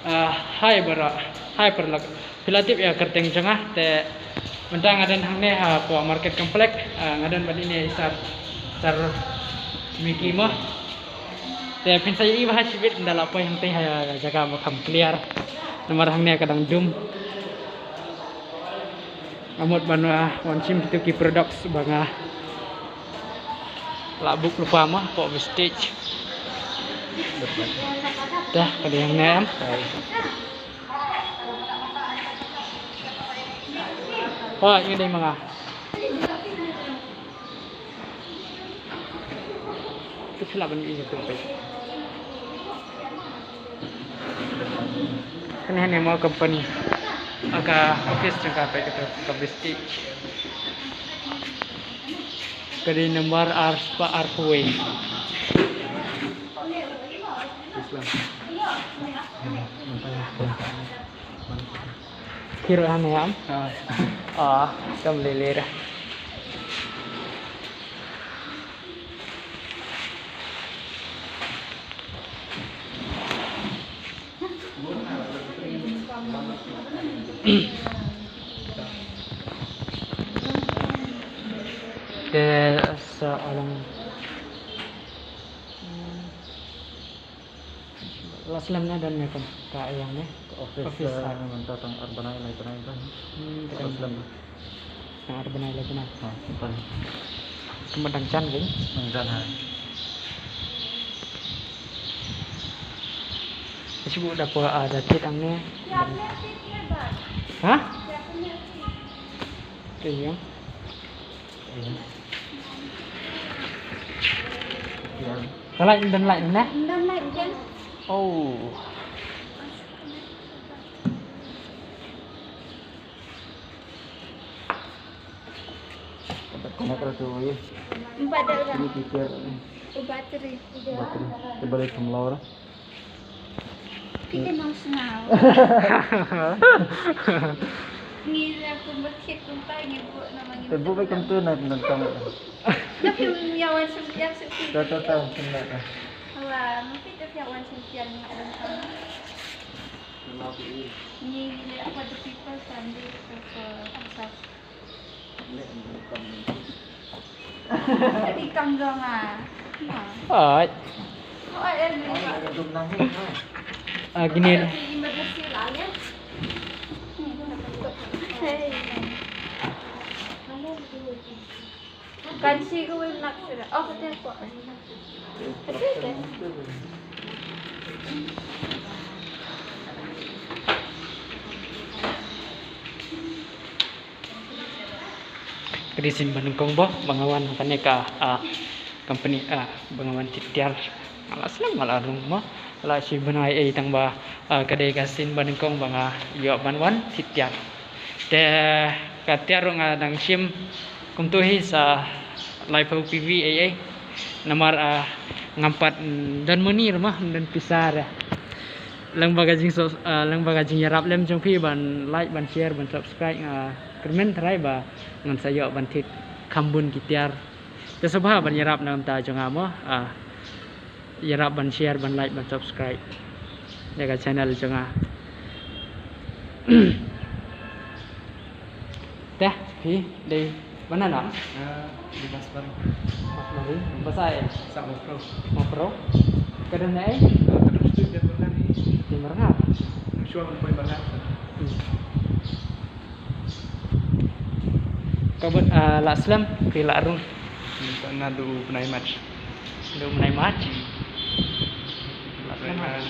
hai bara hai perlak pilatif ya kerteng jengah te mentang ngadan hangne po market komplek ngadan bad ini sar miki mah te pin saya i bahas bit ndala apa yang teh jaga makam clear nomor hangne kadang dum amot banwa wansim itu ki products banga labuk lupa mah po stage dah kali yang nem oh ini deh mga itu sila ban ini tu pe kan hanya mau company aga office jangka pe ke stage kali nomor Arpway Hero ane am? Kam lelera. Ke seorang Laslam na dan mekan ka ayang ne office minta tang arbanai lai tanai kan Laslam na arbanai lagi na pan kemadang can geng mangjan ha sibu dah po ada tit ang ne ha kayang kalai dan lai ne oh kena kerja ya Empat dah orang. ini pikir Bateri. coba lihat kemlor Kita nak senang. Ni aku berkit kumpai ni buat namanya. tebu baik tentu nak nonton Tapi yang yang sepi. tahu sebenarnya Wah, mungkin tapi yang sepi yang ada sama. Ni bila aku ada people sambil ke asas. Tapi kanggang ah. oh Oh, ada ni. gini Emergency lah ya. Kansi ko yung naksira. Oh, kaya ko. Kedisin Bandung boh bangawan kane ka company bangawan titiar alas lang malarung mo ala si banai tang ba kadai kasin Bandung banga yo banwan titiar te katiar ngadang sim kumtuhi sa live PV nomor ngampat dan menir mah dan pisar lang bagajing lang bagajing yarap lem jong pi ban like ban share ban subscribe kermen terai ba ngan sayo ban tit kambun kitiar te sabha ban yarap nam ta jong amo yarap ban share ban like ban subscribe jaga channel jong teh pi dei mana nak di pasar mas mari pasai sama pro mau pro kadang naik terus tu dia pernah ni timur ngap suam pun banyak kabut laslam pila arung minta ngadu penai match lu menai match penai match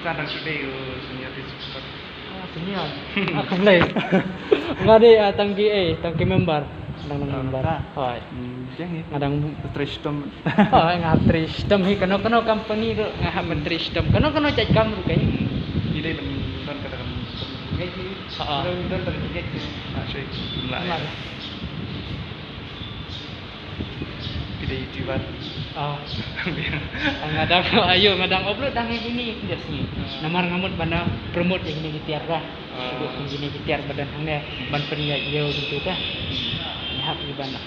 kadang today senior di super senior aku boleh ngadi tangki member nang member hoy jangan ngadang tristom hoy ngatri sistem hi kano company ro ngah menteri sistem kano cek kam ro kay ide ben katakan gaji dan dari gaji masih lah ide itibat ngadang ayo ngadang upload dang ini dia sini namar ngamut bana promote yang ini kitiar dah yang ini kitiar badan hangnya ban peniak yo gitu dah hak ni bana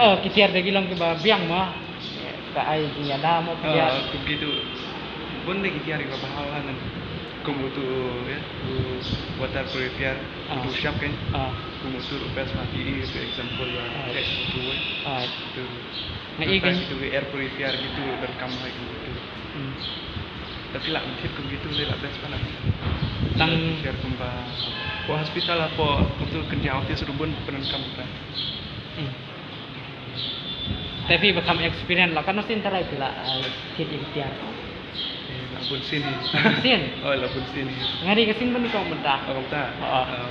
oh kitiar dah gilang ke biang mah ka ai punya dah mau dia begitu bun lagi tiari ke pahalan Como tu ya, tu water purifier, tu shop kan, como tu rupas mati, tu example lah, tu tu, tu air purifier gitu dan kamu gitu. Tapi lah mungkin begitu dia lah best mana. Tang share kembang, po hospital lah po untuk kerja office rubun penan kamu kan. Tapi become experience lah kan mesti antara itu lah kit ikhtiar. Labun sini. Sin. Oh labun sini. Ngari kesin pun kau mentah. Oh tak.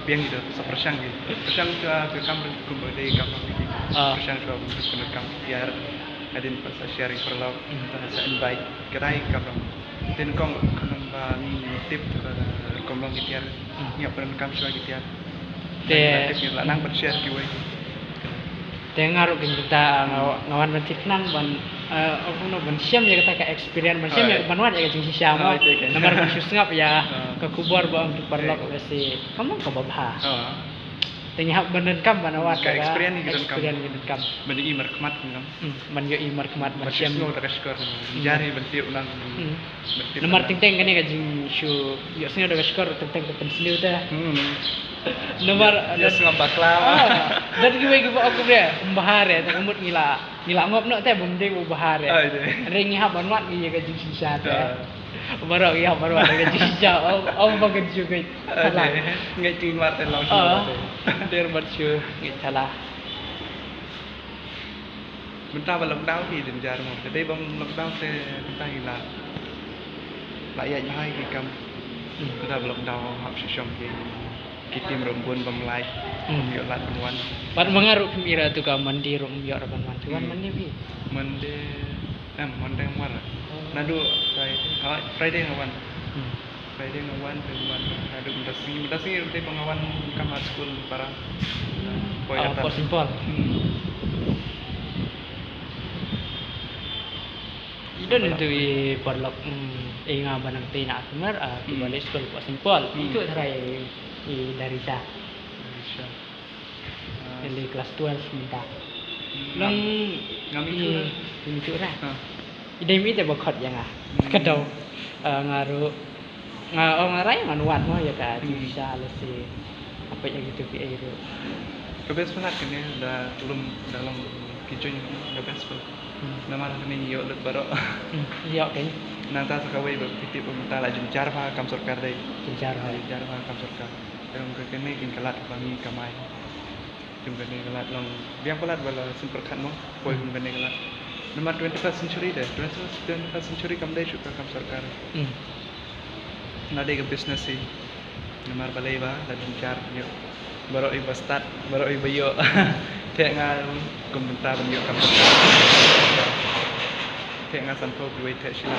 Biang gitu, sepersang gitu. Persang tu ke kamu kumpul dari kamu gitu. Persang tu untuk penan kamu ikhtiar. Adin pas sharing perlaw, saya invite kerai kamu. Dan kau kenapa ni tip komlang ikhtiar. Ni apa penan kamu sudah ikhtiar. Tip lah nang bershare kiwai. Dengar kita ngawan bentik nang ban ono ban siam ya kata ka experience ban siam ya ban wat ya jing siam nomor ban susngap ya ke kubur ba untuk perlok si kamu ke babha tengah benen kam ban wat ka experience gitu kam ban i markmat ngam man yo i markmat ban siam no ta skor jari bentik ulang nomor ting-ting kan ya jing shu yo sing ada skor ting-ting sniu ta nomor ada sengap baklava dan gue aku dia bahar ya temut ngila ngop nak teh bunding bahar ya ring hab banwat gi ga jing sisa teh baru ya baru ada ga jing sisa bagai juga salah ngai ting mat law der bacu ngai salah mentah ba lockdown thì đến giờ một cái đây bom lockdown te ta ngila lại ya hai cái cầm kita lockdown hab sisam ke kita merumpun pemulai yuk lat wan bar mengaruh pemira tu ka mandi rum yo raban wan tuan mandi bi mande mande mar nadu Friday ngawan Friday ngawan dengan nadu mendasi udah pengawan kamar school para boy apa simpel idon itu perlok inga banang tina kemer balik school apa simpel itu terai dari Syah dari kelas 12 minta lang ngami itu lah idai mi te bakot yang kadau ngaru ngarai manuan mo ya ka bisa lesi apa yang gitu pi itu kebes banget kan ya udah belum dalam kicunya udah best banget nama ni yo lut baro yo kan nanta sakawai berpikir pemerintah lah jencar pa kam sarkar dai jencar pa kam sarkar yang kene kin kelat bangi kamai jum kene kelat long biang kelat bala simperkan mo poi jum kene kelat nomor 21st century deh 21st century kam dai suka kam sarkar nade ke business sih nomor balai ba la jencar yo baru i start baru i bayo tek ngal komentar banyo kam sarkar tek ngal sanpo duwe tek sila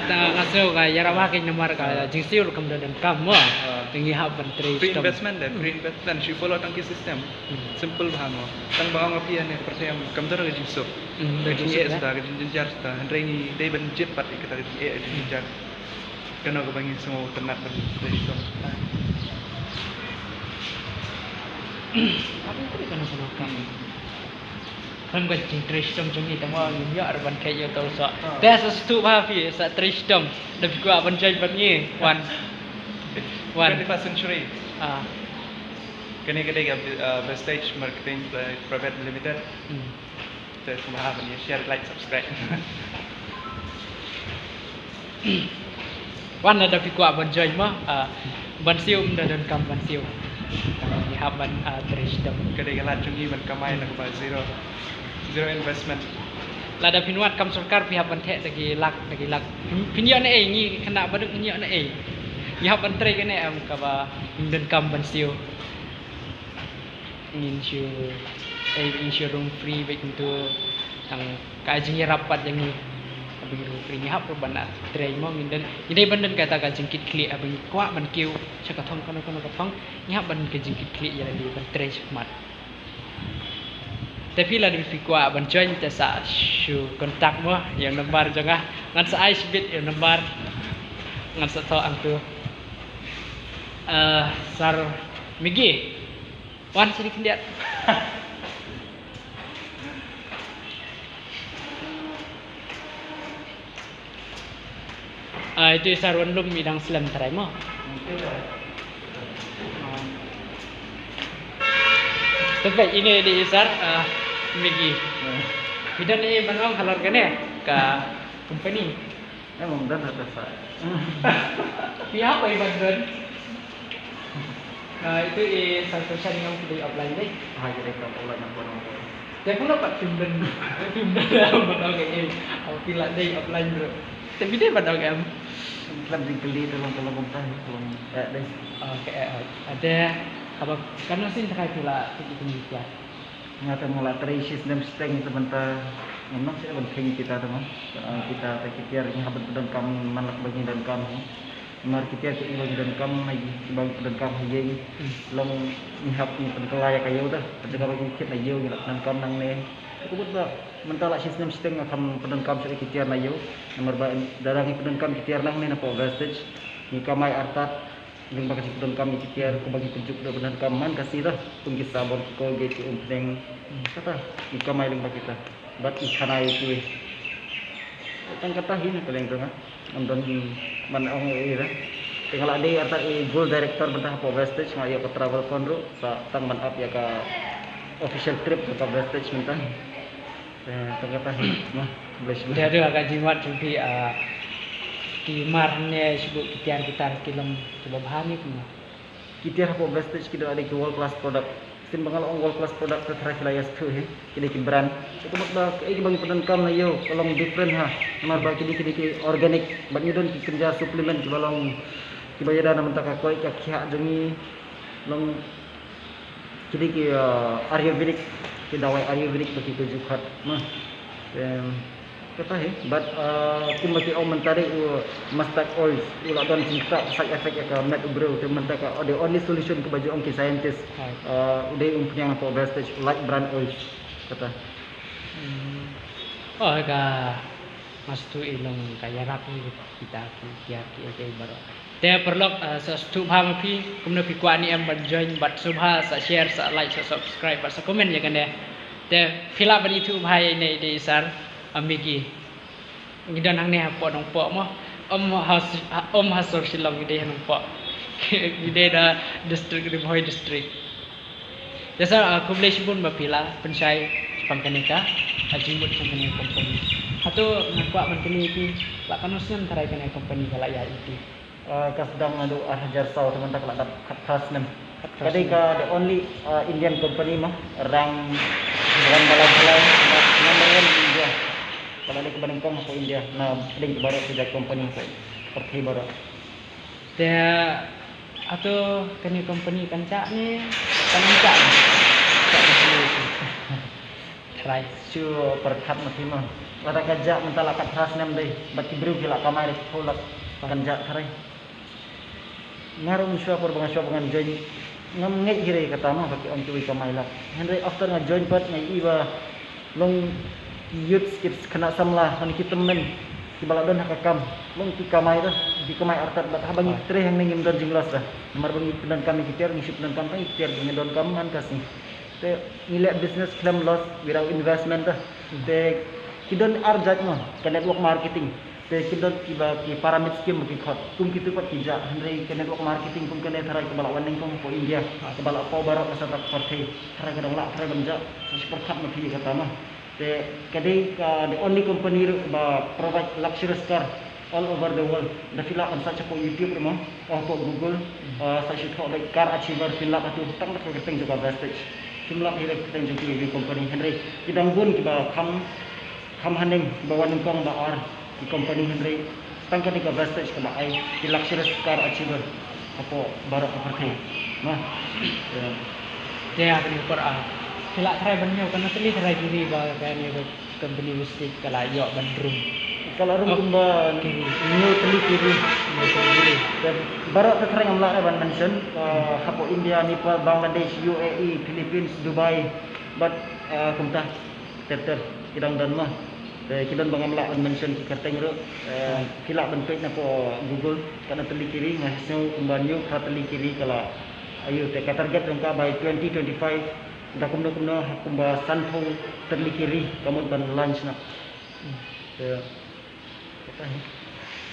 ta ngasau ka yarawa ke nomor ka jingsiur kam dan kam mo tinggi hab menteri free investment she follow tangki system simple bahamo tang bang api ane percaya kam tar ke jingsuk bagi sudah ke jinjar sudah henrengi dei benjit pat kita ke jinjar kena ke bangi semua ternak beristom apa itu kena kam kan gua jing tristom jungi tamo yo arban kai yo tau so tes stu ba fi sa tristom lebih gua ban jai ban ni wan 21st century kene kedai Vestige Marketing Private Limited terus kumaha ban share like subscribe wan ada fi gua ban jai mah ban sium dan kam ban sium ni haban tristom kedai galat jungi ban kamai nak ba zero investment lada pinwat kam sarkar pihak bantek lagi lak pinyo na ni kena baduk pinyo na pihak bantre kene am ka ba dan kam bansio insure room free baik untuk ang kajing rapat yang ni abang room free ni hap bana tray mo mindan idai bandan kata ka jingkit kli abang kwa ban kiu chakathong kono kathong ni hap ban ka jingkit kli ya di ban tray smart tapi lah lebih kuat bancuan tesa shu kontak mo yang nomor jangan ngan sa ice bit yang nomor ngan sa to ang tu sar migi wan sedikit lihat Itu isar lum idang selam tarai mo. Tapi ini di isar migi. Kita ni banong halor kene ke company. Emang dan ada saya. Pihak apa iban don? Itu satu yang kita apply deh. Jadi kalau ulang yang bodoh. Dia pun dapat film dalam banong kayak ini. Aku pilih deh apply bro. Tapi dia banong kan. Iklan digeli tolong kontah tolong deh. Oke, ada apa? Karena sih terkait pula itu ya. Ngata mulai terisi dan steng sebentar. Memang sih penting kita teman. Kita pikir yang habis dan kamu malak bagi dan kamu. Mari kita bagi dan kamu lagi bagi dan kamu jadi. Long nihap ni penkelaya kayu dah. Ketika bagi kita nayu dan kamu nang ne. Aku buat mentala sistem steng akan dan kamu sudah kita nayu. Nomor darang dan kamu kita nang ne na po gastage. Ni kamay artat. Yung baka sipudon kami kitiar ko bagi tunjuk do benar kaman kasih dah tunggu sabon ko gate umpeng kata ikamay lang kita bat ikanay ko tang kata hin paling tanga andon man ang ira tinggal ade arta goal director bentah po vestage ngayo ko travel konro sa tang man up ya ka official trip sa vestage mentah tang kata hin mah bless Dia ada akan jimat tapi di marne sebut kitar kilam coba bahani punya. Kita apa vestige kita ada ke world class product. Sin bangal on world class product terus layas tu Kita ke brand. Itu makna bagi pedankam na yo kolong different ha. Nomor bagi kita organic. Bagi don kerja suplemen ke balong kibayada na mentaka koi ka khia jongi long kita ke ayurvedic ke dawai ayurvedic bagi tujuh khat mah. Kata but kumati au mentari mustard oil ula don cinta side effect ka met bro te mentaka the only solution ke baju ongki scientist udah punya apa vestige light brand oil kata Oh ka mas tu ilong kaya rapi kita ki baru. Dia perlu subha mapi kumno pi kwani em join but subha sa share sa like sa subscribe sa comment ya kan dia fill up itu bahai ini di sar amigi ngidan hang ne po nong po mo om hasor silong gide nong po gide da district di Boy district jasa kublai pun bapila pensai pangkanika ajimut company company atau ngakwa mantini pi la kanusan tarai kana company kala ya itu kasdang adu hajar saw teman tak kat khas nem kadai ka the only Indian company mah rang bukan balai number 1 India. Kalau ada kebanyakan masuk India, nah link baru sejak company seperti baru. Dia atau kini company kancak ni kancak. Try. Cu perkat masih mah. Ada kerja mentala kat khas nem deh. Bati bru gila kamai deh pulak kancak try. Ngarum syua perbangan syua bangan join. Ngam ngek hire kata mah bagi om cuy kamai lah. Henry after nga join part ngai iba long youth kids kena samlah kan kita men di baladon hakakam long ti kamay dah di kamay artat bat habangi tre hang ningim don jinglas dah nomor bangi pedan kami kitir ngisi pedan kami kitir dengan don kam man kasih te nilai business claim loss without investment dah te kidon arjat mah ke network marketing te kidon kiba ki pyramid scheme bagi khot kum kitu pat tija handai ke network marketing kum kene tharai ke balawan ning kum po India ke balak po barat pasat partai tharai ke dong lak tharai benja seperti khat mati kata mah the only company provide luxurious car all over the world. The fill up on such a YouTube rumah, atau Google, such a like car achiever fill up atau tang nak kerting juga vestige. Jumlah hidup kerting juga di company Henry. Kita pun kita kam haning bawa nengkong baar di company Henry. Tangkan juga vestige kita ay di luxurious car achiever apa baru seperti. Nah, dia akan ikut Sila try banyo kana tali try diri ba kani company mistake kala yo bandrum. Kalau rum kumba new tali kiri dan barat terkering amla ban mention hapo India, Nepal, Bangladesh, UAE, Philippines, Dubai but kumta terter kidang dan mah kidan bangamla ban mention kikarteng ro kila bentuk na po Google kana tali kiri ngasno kumba new tali kiri kala ayo te target rengka by 2025 dah kumno kumba sanfong terlikiri kamu ban lunch nak.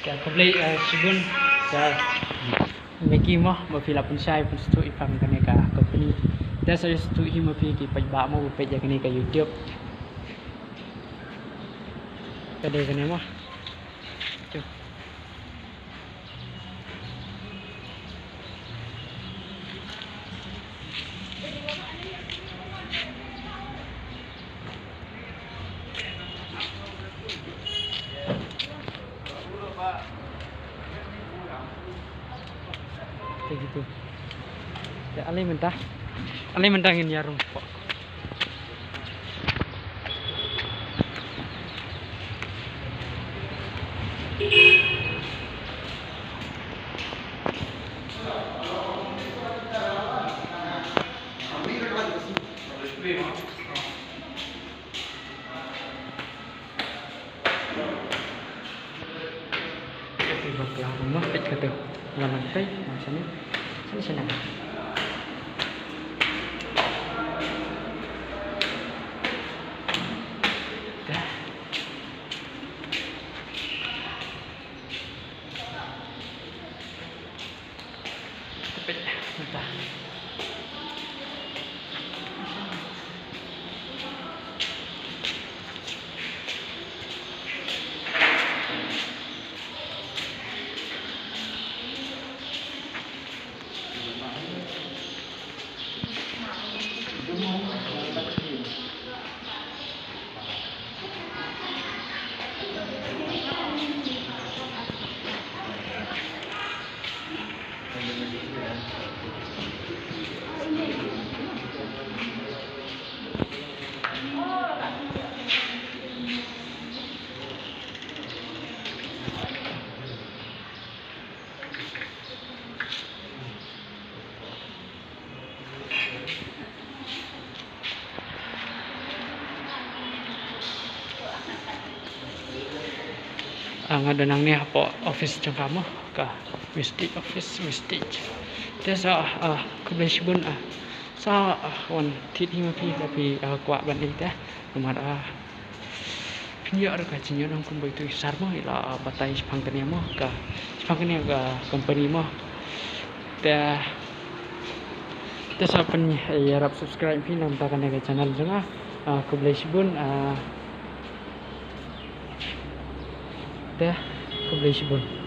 Ya, aku beli sebelum saya Mickey mo mapila pun siya pun stu ipam kani ka company. Dan saya stu himo pigi pagba mo page kani ka YouTube. Kadai kani mo. Tuh. Kayak gitu. Ya alai mentah. Alai mentangin yarung kok. Baklang rumah pet kata lantai macamnya sana. Dah. Pet mentah. Ngadanang ni po office jang kamu ka Wistage office Wistage. Desa kebersibun sa wan tit hima pi kwa ban ini teh nomor pinjak ka cinyo nang kumbai tu sarmo ila batai spangkania mo ka spangkania ka company mo. Desa pen yarap subscribe pi nam ta kana channel janga kebersibun dah kebersibun.